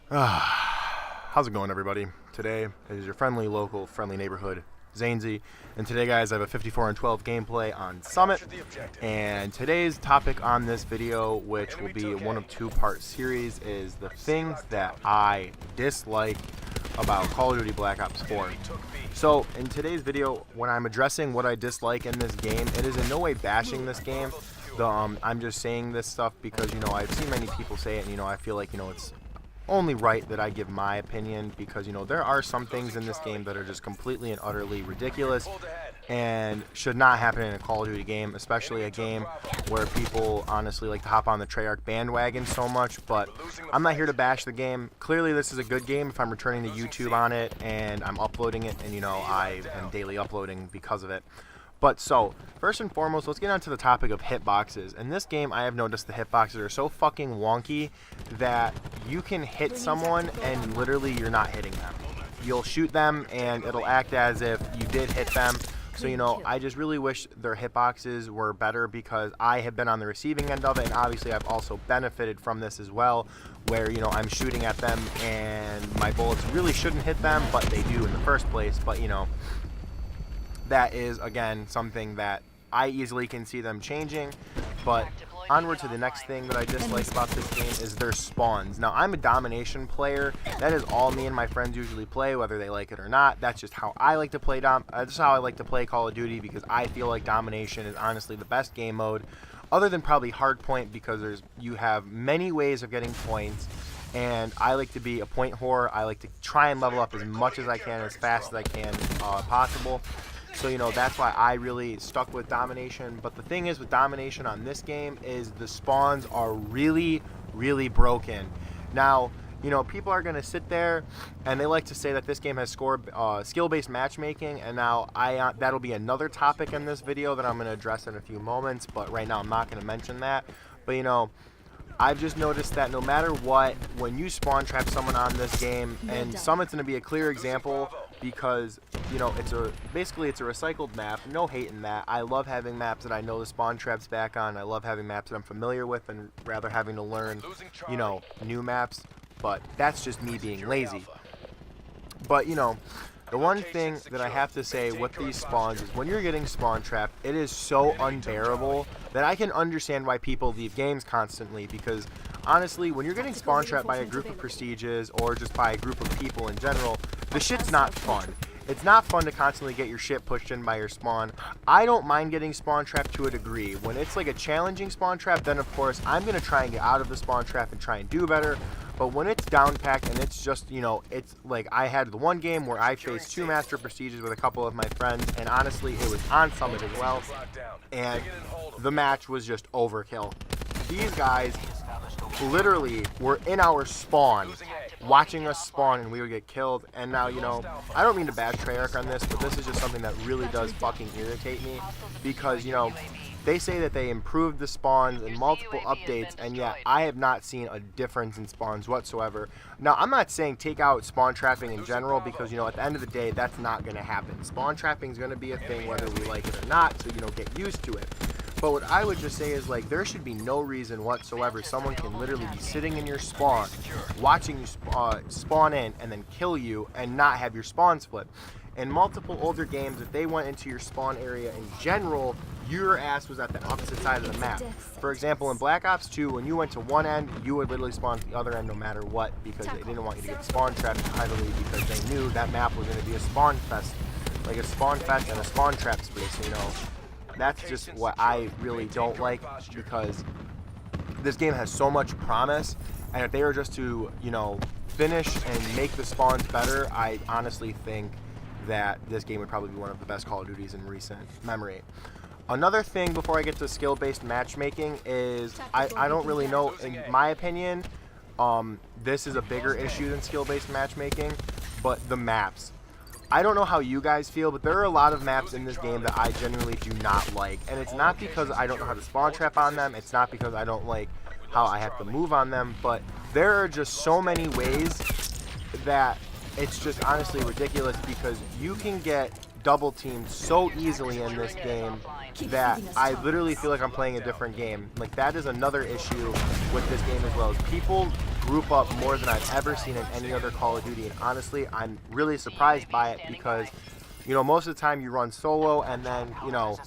How's it going, everybody? Today is your friendly, local, friendly neighborhood Zanezy, and today, guys, I have a 54-12 gameplay on Summit. And today's topic on this video, which will be a one of two-part series, is the things that I dislike about Call of Duty Black Ops 4. So, in today's video, when I'm addressing what I dislike in this game, it is in no way bashing this game. I'm just saying this stuff because, I've seen many people say it, and, I feel like, it's only right that I give my opinion because, there are some things in this game that are just completely and utterly ridiculous and should not happen in a Call of Duty game, especially a game where people honestly like to hop on the Treyarch bandwagon so much. But I'm not here to bash the game. Clearly, this is a good game if I'm returning to YouTube on it and I'm uploading it, and, I am daily uploading because of it. But so, first and foremost, let's get on to the topic of hitboxes. In this game, I have noticed the hitboxes are so fucking wonky that you can hit someone and literally you're not hitting them. You'll shoot them and it'll act as if you did hit them. So, I just really wish their hitboxes were better because I have been on the receiving end of it, and obviously I've also benefited from this as well, where, I'm shooting at them and my bullets really shouldn't hit them, but they do in the first place. But, that is, again, something that I easily can see them changing. But onward to the next thing that I dislike about this game is their spawns. Now, I'm a domination player. That is all me and my friends usually play, whether they like it or not. That's just how I like to play that's how I like to play Call of Duty, because I feel like domination is honestly the best game mode, other than probably hardpoint, because you have many ways of getting points. And I like to be a point whore. I like to try and level up as much as I can, as fast as I can possible. So, that's why I really stuck with domination. But the thing is with domination on this game is the spawns are really, really broken. Now, people are going to sit there and they like to say that this game has skill-based matchmaking. And now that'll be another topic in this video that I'm going to address in a few moments. But right now I'm not going to mention that. But, I've just noticed that no matter what, when you spawn trap someone on this game, and Summit's going to be a clear example because, basically it's a recycled map. No hate in that. I love having maps that I know the spawn trap's back on. I love having maps that I'm familiar with and rather having to learn, new maps. But that's just me being lazy. But, the one thing that I have to say with these spawns is when you're getting spawn trapped, it is so unbearable that I can understand why people leave games constantly, because honestly, when you're getting spawn trapped by a group of prestiges or just by a group of people in general, the shit's not fun. It's not fun to constantly get your shit pushed in by your spawn. I don't mind getting spawn trapped to a degree. When it's like a challenging spawn trap, then of course I'm going to try and get out of the spawn trap and try and do better. But when it's down packed and it's just, it's like I had the one game where I faced 2 Master Prestiges with a couple of my friends, and honestly, it was on Summit as well, and the match was just overkill. These guys literally were in our spawn, watching us spawn, and we would get killed. And now, I don't mean to bash Treyarch on this, but this is just something that really does fucking irritate me, because, they say that they improved the spawns in multiple updates, and yet I have not seen a difference in spawns whatsoever. Now, I'm not saying take out spawn trapping in general, because, at the end of the day, that's not going to happen. Spawn trapping is going to be a thing whether we like it or not, so, get used to it. But what I would just say is, like, there should be no reason whatsoever someone can literally be sitting in your spawn, watching you spawn in, and then kill you, and not have your spawns flip. In multiple older games, if they went into your spawn area in general, your ass was at the opposite side of the map. For example, in Black Ops 2, when you went to one end, you would literally spawn to the other end no matter what, because they didn't want you to get spawn trapped entirely, because they knew that map was going to be a spawn fest. Like a spawn fest and a spawn trap space, That's just what I really don't like, because this game has so much promise, and if they were just to, finish and make the spawns better, I honestly think that this game would probably be one of the best Call of Duties in recent memory. Another thing before I get to skill-based matchmaking is I don't really know, in my opinion, this is a bigger issue than skill-based matchmaking, but the maps. I don't know how you guys feel, but there are a lot of maps in this game that I genuinely do not like, and it's not because I don't know how to spawn trap on them, it's not because I don't like how I have to move on them, but there are just so many ways that it's just honestly ridiculous, because you can get double teamed so easily in this game that I literally feel like I'm playing a different game. Like, that is another issue with this game as well. People group up more than I've ever seen in any other Call of Duty, and honestly, I'm really surprised by it because, you know, most of the time you run solo, and then, you know,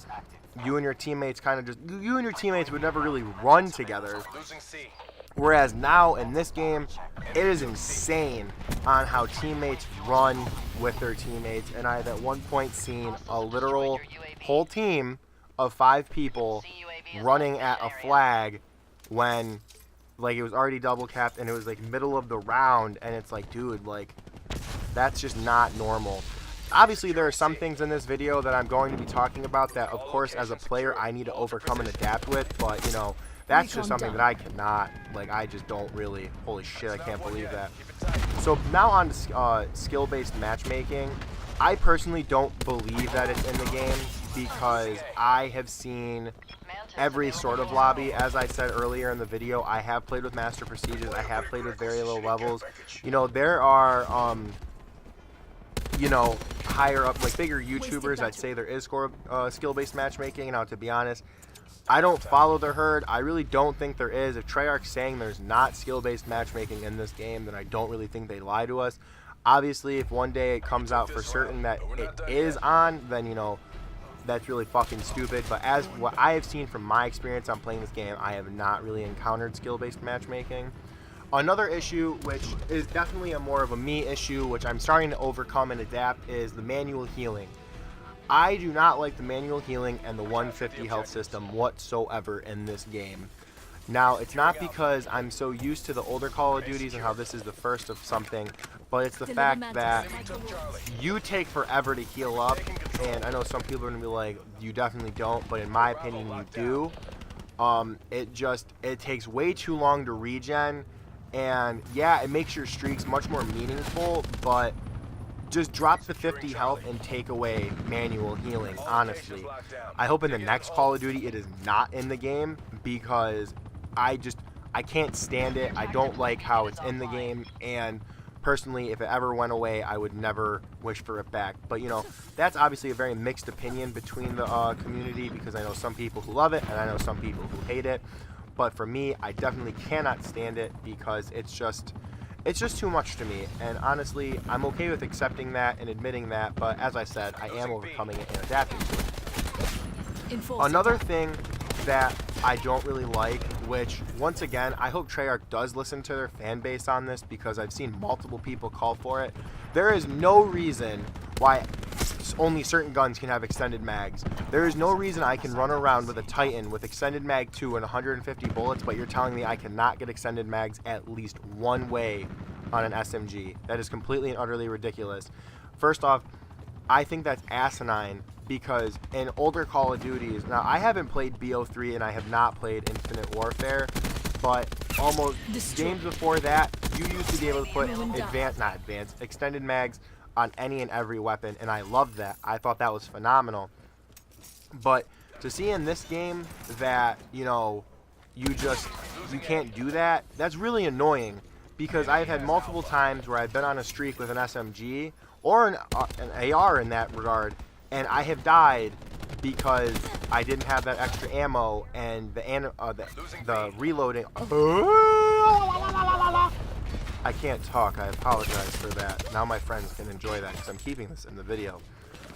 you and your teammates would never really run together. Whereas now in this game, it is insane on how teammates run with their teammates, and I have at one point seen a literal whole team of 5 people running at a flag when, like, it was already double capped and it was like middle of the round, and it's like, dude, like, that's just not normal. Obviously, there are some things in this video that I'm going to be talking about that, of course, as a player, I need to overcome and adapt with, but, you know, that's just something that I cannot, like, I just don't really, holy shit, I can't believe that. So now on to skill-based matchmaking. I personally don't believe that it's in the game because I have seen every sort of lobby. As I said earlier in the video, I have played with Master Prestiges, I have played with very low levels. You know, there are, you know, higher up, like bigger YouTubers that say there is skill-based matchmaking. Now, to be honest, I don't follow the herd. I really don't think there is. If Treyarch's saying there's not skill-based matchmaking in this game, then I don't really think they lie to us. Obviously, if one day it comes out for certain that it is on, then, you know, that's really fucking stupid. But as what I have seen from my experience on playing this game, I have not really encountered skill-based matchmaking. Another issue, which is definitely a more of a me issue, which I'm starting to overcome and adapt, is the manual healing. I do not like the manual healing and the 150 health system whatsoever in this game. Now, it's not because I'm so used to the older Call of Duties and how this is the first of something, but it's the fact that you take forever to heal up, and I know some people are going to be like, you definitely don't, but in my opinion, you do. It takes way too long to regen, and yeah, it makes your streaks much more meaningful, but just drop the 50 health and take away manual healing, honestly. I hope in the next Call of Duty it is not in the game, because I can't stand it. I don't like how it's in the game, and personally, if it ever went away, I would never wish for it back. But, you know, that's obviously a very mixed opinion between the community, because I know some people who love it and I know some people who hate it. But for me, I definitely cannot stand it because it's just too much to me, and honestly, I'm okay with accepting that and admitting that, but as I said, I am overcoming it and adapting to it. Another thing that I don't really like, which, once again, I hope Treyarch does listen to their fan base on this, because I've seen multiple people call for it. There is no reason why only certain guns can have extended mags. There is no reason I can run around with a Titan with extended mag 2 and 150 bullets, but you're telling me I cannot get extended mags at least one way on an SMG. That is completely and utterly ridiculous. First off, I think that's asinine, because in older Call of Duties, now I haven't played BO3 and I have not played Infinite Warfare, but almost games before that, you used to be able to put extended mags on any and every weapon, and I loved that. I thought that was phenomenal. But to see in this game that, you know, you can't do that, that's really annoying, because I've had multiple times where I've been on a streak with an SMG or an AR in that regard, and I have died because I didn't have that extra ammo, and the reloading. I can't talk. I apologize for that. Now my friends can enjoy that because I'm keeping this in the video.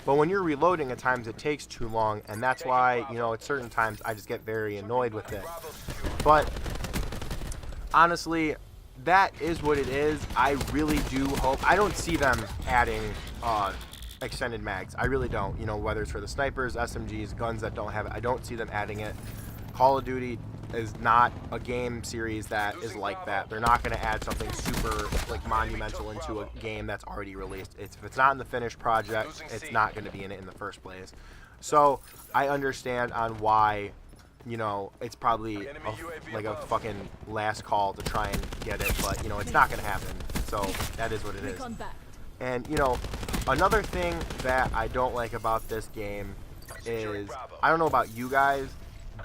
But when you're reloading, at times it takes too long, and that's why, you know, at certain times I just get very annoyed with it. But honestly, that is what it is. I really do hope. I don't see them adding extended mags. I really don't. You know, whether it's for the snipers, SMGs, guns that don't have it, I don't see them adding it. Call of Duty is not a game series that is like that. They're not going to add something super, like, monumental into a game that's already released. If it's not in the finished project, it's not going to be in it in the first place. So I understand on why, you know, it's probably like a fucking last call to try and get it, but, you know, it's not going to happen. So that is what it is. And, you know, another thing that I don't like about this game is, I don't know about you guys,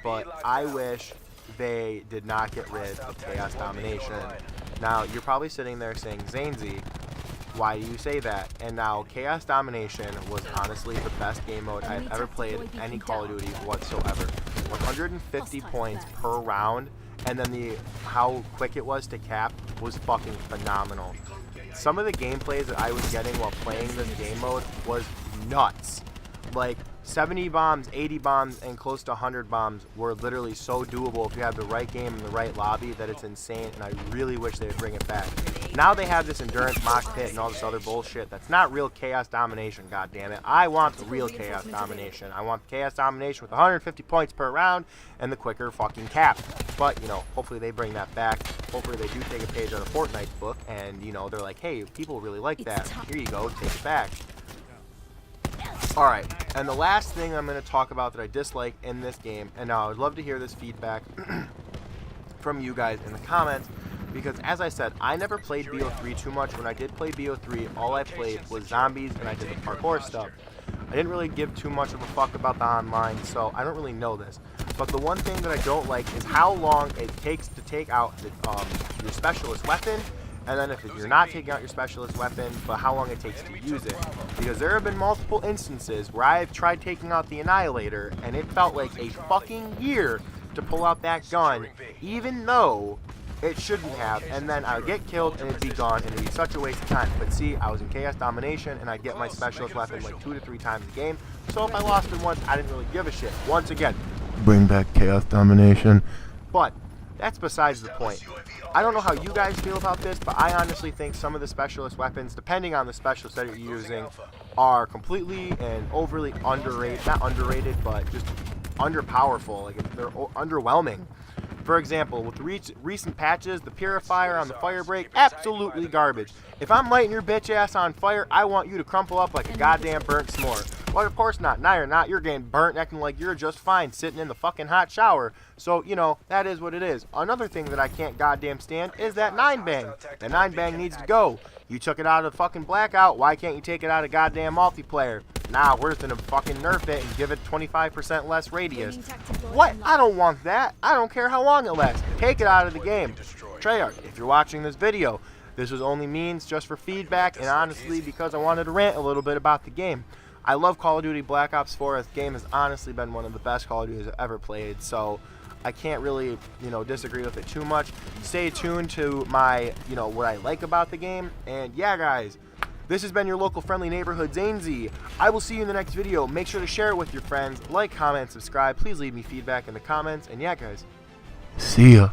but I wish they did not get rid of Chaos Domination. Now, you're probably sitting there saying, Zanezy, why do you say that? And now, Chaos Domination was honestly the best game mode I've ever played in any Call of Duty whatsoever. 150 points per round, and then how quick it was to cap was fucking phenomenal. Some of the gameplays that I was getting while playing this game mode was nuts. Like 70 bombs, 80 bombs, and close to 100 bombs were literally so doable if you have the right game and the right lobby that it's insane, and I really wish they would bring it back. Now they have this endurance mock pit and all this other bullshit that's not real chaos domination, goddammit. I want the real chaos domination. I want chaos domination with 150 points per round and the quicker fucking cap. But, you know, hopefully they bring that back. Hopefully they do take a page out of Fortnite's book and, you know, they're like, hey, people really like that. Here you go, take it back. Alright, and the last thing I'm going to talk about that I dislike in this game, and now I would love to hear this feedback from you guys in the comments, because as I said, I never played BO3 too much. When I did play BO3, all I played was zombies and I did the parkour stuff. I didn't really give too much of a fuck about the online, so I don't really know this. But the one thing that I don't like is how long it takes to take out your specialist weapon, and then if you're not taking out your specialist weapon, but how long it takes to use it. Because there have been multiple instances where I've tried taking out the Annihilator, and it felt like a fucking year to pull out that gun, even though it shouldn't have, and then I would get killed and it'd be gone, and it'd be such a waste of time. But see, I was in Chaos Domination, and I'd get my specialist weapon like 2 to 3 times a game, so if I lost it once, I didn't really give a shit. Once again, bring back Chaos Domination. But that's besides the point. I don't know how you guys feel about this, but I honestly think some of the specialist weapons, depending on the specialist that you're using, are completely and overly underrated. Not underrated, but just underpowerful. Like, they're underwhelming. For example, with recent patches, the Purifier on the fire break, absolutely garbage. If I'm lighting your bitch ass on fire, I want you to crumple up like a goddamn burnt s'more. Well, of course not. Now you're not. You're getting burnt, acting like you're just fine, sitting in the fucking hot shower. So, you know, that is what it is. Another thing that I can't goddamn stand is that 9-bang. The 9-bang needs to go. You took it out of fucking Blackout. Why can't you take it out of goddamn multiplayer? Nah, we're just gonna fucking nerf it and give it 25% less radius. What? I don't want that. I don't care how long it lasts. Take it out of the game. Treyarch, if you're watching this video, this was only means just for feedback and honestly because I wanted to rant a little bit about the game. I love Call of Duty Black Ops 4. This game has honestly been one of the best Call of Duties I've ever played, so I can't really, you know, disagree with it too much. Stay tuned to my, you know, what I like about the game. And yeah, guys, this has been your local friendly neighborhood Zanezy. I will see you in the next video. Make sure to share it with your friends. Like, comment, subscribe. Please leave me feedback in the comments. And yeah, guys, see ya.